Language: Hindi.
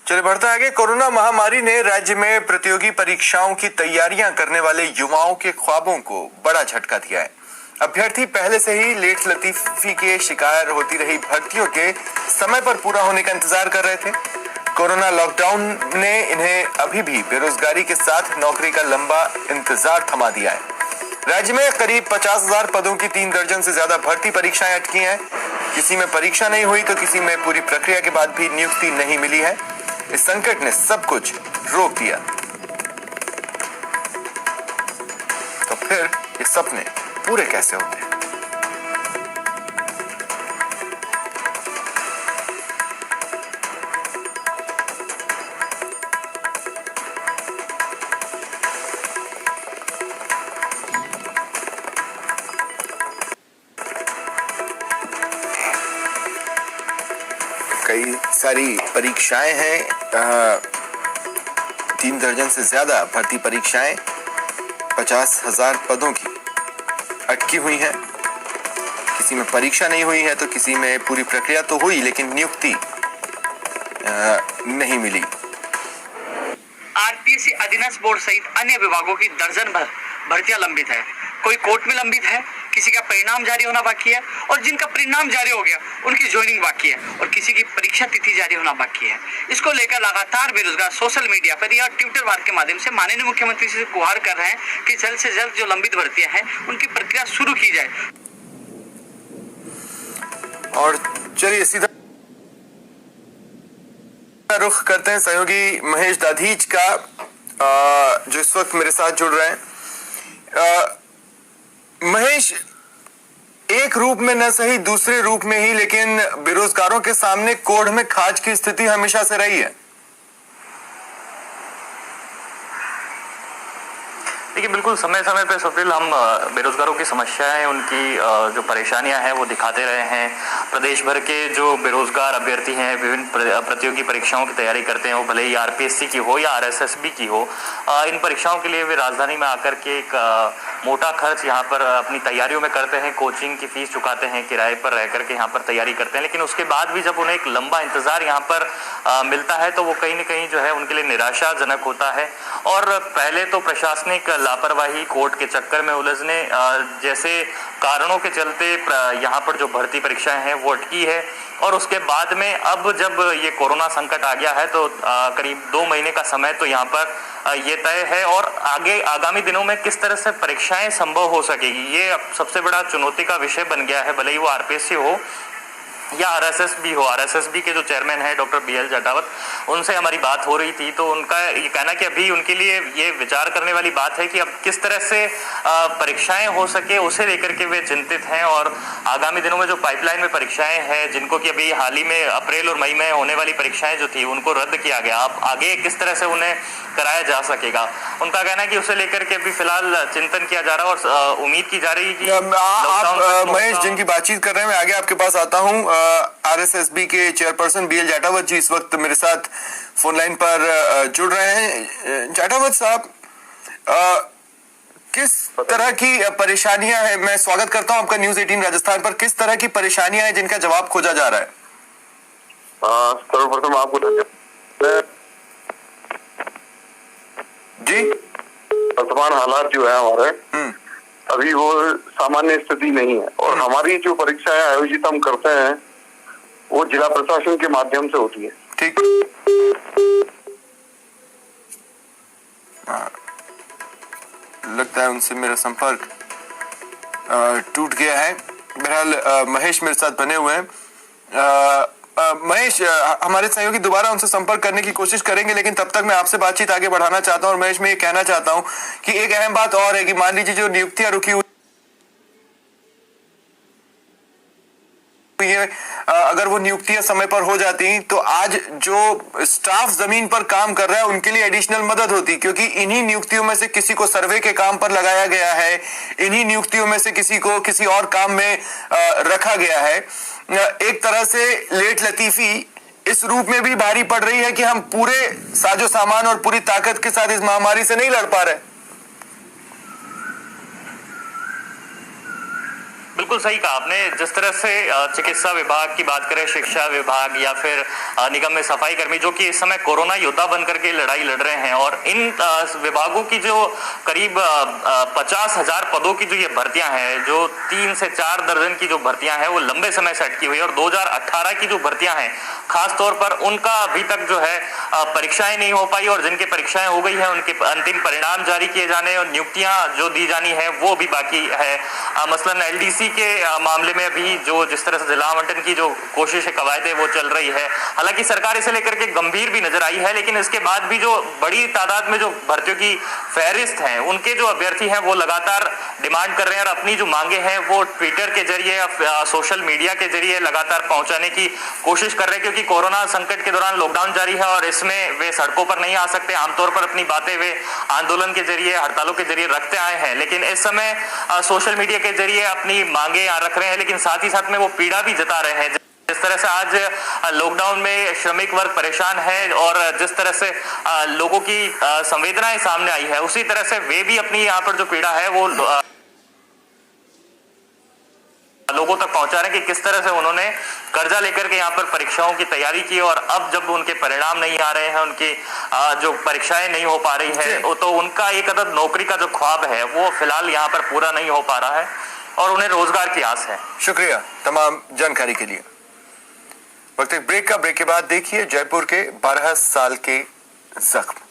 चलिए बढ़ते आगे। कोरोना महामारी ने राज्य में प्रतियोगी परीक्षाओं की तैयारियां करने वाले युवाओं के ख्वाबों को बड़ा झटका दिया है। अभ्यर्थी पहले से ही लेट लतीफी के शिकार होती रही भर्तियों के समय पर पूरा होने का इंतजार कर रहे थे। कोरोना लॉकडाउन ने इन्हें अभी भी बेरोजगारी के साथ नौकरी का लंबा इंतजार थमा दिया है। राज्य में करीब 50,000 पदों की 3 दर्जन से ज्यादा भर्ती परीक्षाएं अटकी हैं। किसी में परीक्षा नहीं हुई तो किसी में पूरी प्रक्रिया के बाद भी नियुक्ति नहीं मिली है। इस संकट ने सब कुछ रोक दिया। तो फिर ये सपने पूरे कैसे होते हैं? कई सारी परीक्षाएं हैं, 3 दर्जन से ज्यादा भर्ती परीक्षाएं 50,000 पदों की अटकी हुई हैं। किसी में परीक्षा नहीं हुई है तो किसी में पूरी प्रक्रिया तो हुई लेकिन नियुक्ति नहीं मिली। आरपीएससी अधीनस्थ बोर्ड सहित अन्य विभागों की दर्जन भर भर्तियां लंबित है। कोई कोर्ट में लंबित है, किसी का परिणाम जारी होना बाकी है और जिनका परिणाम जारी हो गया उनकी ज्वाइनिंग बाकी है और किसी की परीक्षा तिथि जारी होना बाकी है। इसको लेकर लगातार बेरोजगार सोशल मीडिया पर या ट्विटर वार्ता के माध्यम से माननीय मुख्यमंत्री से गुहार कर रहे हैं कि जल्द से जल्द जो लंबित भर्तियां हैं उनकी प्रक्रिया शुरू की जाए। और चलिए सीधा रुख करते हैं सहयोगी महेश दाधीच का, जो इस वक्त मेरे साथ जुड़ रहे हैं। महेश, एक रूप में न सही दूसरे रूप में ही लेकिन बेरोजगारों के सामने कोढ़ में खाज की स्थिति हमेशा से रही है। देखिए, बिल्कुल समय समय पे स्वप्निल हम बेरोजगारों की समस्याएं, उनकी जो परेशानियां हैं वो दिखाते रहे हैं। प्रदेश भर के जो बेरोजगार अभ्यर्थी हैं, विभिन्न प्रतियोगी परीक्षाओं की तैयारी करते हैं, वो भले ही आरपीएससी की हो या आरएसएसबी की हो, इन परीक्षाओं के लिए वे राजधानी में आकर के एक मोटा खर्च यहाँ पर अपनी तैयारियों में करते हैं, कोचिंग की फीस चुकाते हैं, किराए पर रह करके यहाँ पर तैयारी करते हैं। लेकिन उसके बाद भी जब उन्हें एक लंबा इंतजार यहाँ पर मिलता है तो वो कहीं न कहीं जो है उनके लिए निराशाजनक होता है। और पहले तो प्रशासनिक लापरवाही, कोर्ट के चक्कर में उलझने जैसे कारणों के चलते यहाँ पर जो भर्ती परीक्षाएं हैं वो अटकी है। और उसके बाद में अब जब ये कोरोना संकट आ गया है तो करीब 2 महीने का समय तो यहाँ पर ये तय है। और आगे आगामी दिनों में किस तरह से परीक्षाएं संभव हो सकेगी, ये अब सबसे बड़ा चुनौती का विषय बन गया है। भले ही वो आरपीएससी हो या आरएसएसबी हो। आरएसएसबी के जो चेयरमैन है डॉक्टर बीएल जटावत, उनसे हमारी बात हो रही थी तो उनका ये कहना कि अभी उनके लिए ये विचार करने वाली बात है कि अब किस तरह से परीक्षाएं हो सके, उसे लेकर के वे चिंतित हैं। और आगामी दिनों में जो पाइपलाइन में परीक्षाएं हैं, जिनको कि अभी हाल ही में अप्रैल और मई में होने वाली परीक्षाएं जो थी उनको रद्द किया गया, अब आगे किस तरह से उन्हें कराया जा सकेगा, उनका कहना है कि उसे लेकर के अभी फिलहाल चिंतन किया जा रहा है और उम्मीद की जा रही है कि आप महेश जिनकी बातचीत कर रहे हैं, मैं आगे आपके पास आता हूं। आरएसएसबी के चेयरपर्सन बीएल जाटावत जी इस वक्त मेरे साथ फोन लाइन पर जुड़ रहे हैं। जाटावत साहब, किस तरह की परेशानियां हैं? मैं स्वागत करता हूं आपका न्यूज़ 18 राजस्थान पर। किस तरह की परेशानियां हैं जिनका जवाब खोजा जा रहा है? सर्वप्रथम आपको जी, वर्तमान हालात जो है हमारे अभी वो सामान्य स्थिति नहीं है और हमारी जो परीक्षाएं आयोजित हम करते हैं वो जिला प्रशासन के माध्यम से होती है। ठीक। लगता है उनसे मेरा संपर्क टूट गया है। बहरहाल महेश मेरे साथ बने हुए हैं। महेश, हमारे सहयोगी दोबारा उनसे संपर्क करने की कोशिश करेंगे, लेकिन तब तक मैं आपसे बातचीत आगे बढ़ाना चाहता हूं। और महेश, मैं ये कहना चाहता हूं कि एक अहम बात और है कि मान लीजिए जो नियुक्तियां रुकी हुई है, अगर वो नियुक्तियां समय पर हो जाती तो आज जो स्टाफ जमीन पर काम कर रहा है उनके लिए एडिशनल मदद होती, क्योंकि इन्हीं नियुक्तियों में से किसी को सर्वे के काम पर लगाया गया है, इन्हीं नियुक्तियों में से किसी को किसी और काम में रखा गया है। एक तरह से लेट लतीफी इस रूप में भी भारी पड़ रही है कि हम पूरे साजो सामान और पूरी ताकत के साथ इस महामारी से नहीं लड़ पा रहे। बिल्कुल सही कहा आपने। जिस तरह से चिकित्सा विभाग की बात करें, शिक्षा विभाग या फिर निगम में सफाई कर्मी जो कि इस समय कोरोना योद्धा बनकर के लड़ाई लड़ रहे हैं, और इन विभागों की जो करीब 50,000 पदों की जो ये भर्तियां हैं, जो 3 से 4 दर्जन की जो भर्तियां हैं वो लंबे समय से अटकी हुई है, और 2018 की जो भर्तियां हैं खास तौर पर उनका अभी तक जो है परीक्षाएं नहीं हो पाई, और जिनकी परीक्षाएं हो गई है उनके अंतिम परिणाम जारी किए जाने और नियुक्तियां जो दी जानी है वो भी बाकी है। मसलन एलडीसी के मामले में भी जो जिस तरह से जिला आवंटन की जो कोशिश है, कवायद है, वो चल रही है। हालांकि सरकार इसे लेकर के गंभीर भी नजर आई है, लेकिन इसके बाद भी जो बड़ी तादाद में जो भर्तियों की फहरिस्त है, उनके जो अभ्यर्थी हैं वो लगातार डिमांड कर रहे हैं और अपनी जो मांगे हैं वो ट्विटर के जरिए, सोशल मीडिया के जरिए लगातार पहुंचाने की कोशिश कर रहे हैं, क्योंकि कोरोना संकट के दौरान लॉकडाउन जारी है और इसमें वे सड़कों पर नहीं आ सकते। आमतौर पर अपनी बातें वे आंदोलन के जरिए, हड़तालों के जरिए रखते आए हैं, लेकिन इस समय सोशल मीडिया के जरिए अपनी मांगे यहाँ रख रहे हैं, लेकिन साथ ही साथ में वो पीड़ा भी जता रहे हैं। जिस तरह से आज लॉकडाउन में श्रमिक वर्ग परेशान है और जिस तरह से लोगों की संवेदनाएं सामने आई है, उसी तरह से वे भी अपनी यहाँ पर जो पीड़ा है वो लोगों तक पहुंचा रहे हैं कि किस तरह से उन्होंने कर्जा लेकर के यहाँ पर परीक्षाओं की तैयारी की, और अब जब उनके परिणाम नहीं आ रहे हैं, उनकी जो परीक्षाएं नहीं हो पा रही है, तो उनका एक अदद नौकरी का जो ख्वाब है वो फिलहाल यहाँ पर पूरा नहीं हो पा रहा है और उन्हें रोजगार की आस है। शुक्रिया तमाम जानकारी के लिए। वक्त एक ब्रेक का। ब्रेक के बाद देखिए जयपुर के 12 साल के जख्म।